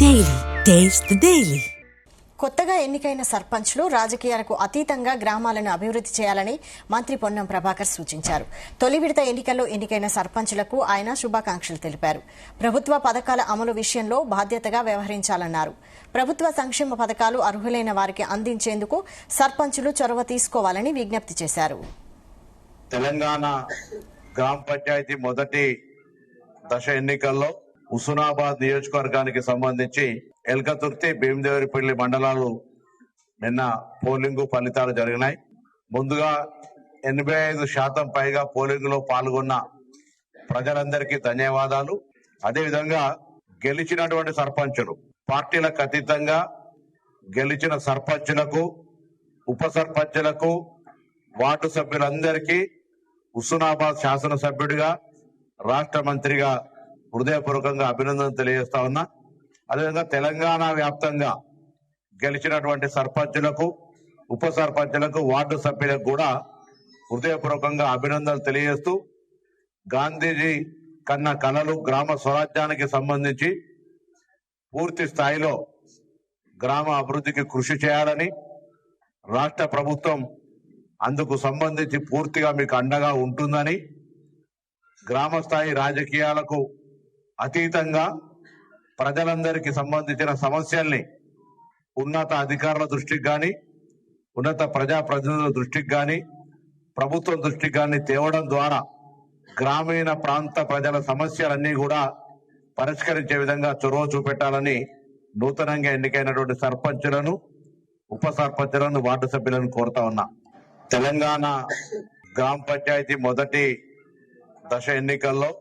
Daily taste the daily. కొత్తగా ఎన్నికైన సర్పంచ్లు రాజకీయాలకు అతీతంగా గ్రామాలను అభివృద్ధి చేయాలని మంత్రి పొన్నం ప్రభాకర్ సూచించారు. తొలి విడత ఎన్నికల్లో ఎన్నికైన సర్పంచ్లకు ఆయన శుభాకాంక్షలు తెలిపారు. ప్రభుత్వ పథకాల అమలు విషయంలో బాధ్యతగా వ్యవహరించాలన్నారు. ప్రభుత్వ సంక్షేమ పథకాలు అర్హులైన వారికి అందించేందుకు సర్పంచ్లు చొరవ తీసుకోవాలని విజ్ఞప్తి చేశారు. తెలంగాణ గ్రామ పంచాయతీ మొదటి దశ ఎన్నికల్లో హుస్నాబాద్ నియోజకవర్గానికి సంబంధించి ఎల్కతుర్తి, భీమదేవరిపల్లి మండలాలు నిన్న పోలింగ్ ఫలితాలు జరిగినాయి. ముందుగా 85% పైగా పోలింగ్ లో పాల్గొన్న ప్రజలందరికీ ధన్యవాదాలు. అదేవిధంగా గెలిచినటువంటి సర్పంచులు, పార్టీలకు అతీతంగా గెలిచిన సర్పంచులకు, ఉప సర్పంచులకు, వార్డు సభ్యులందరికీ హుస్నాబాద్ శాసనసభ్యుడిగా, రాష్ట్ర మంత్రిగా హృదయపూర్వకంగా అభినందనలు తెలియజేస్తా ఉన్నా. అదేవిధంగా తెలంగాణ వ్యాప్తంగా గెలిచినటువంటి సర్పంచులకు, ఉప సర్పంచులకు, వార్డు సభ్యులకు కూడా హృదయపూర్వకంగా అభినందనలు తెలియజేస్తూ, గాంధీజీ కన్న కలలు గ్రామ స్వరాజ్యానికి సంబంధించి పూర్తి స్థాయిలో గ్రామ అభివృద్ధికి కృషి చేయాలని, రాష్ట్ర ప్రభుత్వం అందుకు సంబంధించి పూర్తిగా మీకు అండగా ఉంటుందని, గ్రామ స్థాయి రాజకీయాలకు అతీతంగా ప్రజలందరికీ సంబంధించిన సమస్యల్ని ఉన్నత అధికారుల దృష్టికి కానీ, ఉన్నత ప్రజాప్రతినిధుల దృష్టికి కానీ, ప్రభుత్వం దృష్టికి కానీ తేవడం ద్వారా గ్రామీణ ప్రాంత ప్రజల సమస్యలన్నీ కూడా పరిష్కరించే విధంగా చొరవ చూపెట్టాలని నూతనంగా ఎన్నికైనటువంటి సర్పంచులను, ఉప సర్పంచులను, వార్డు సభ్యులను కోరుతా ఉన్నా. తెలంగాణ గ్రామ పంచాయతీ మొదటి దశ ఎన్నికల్లో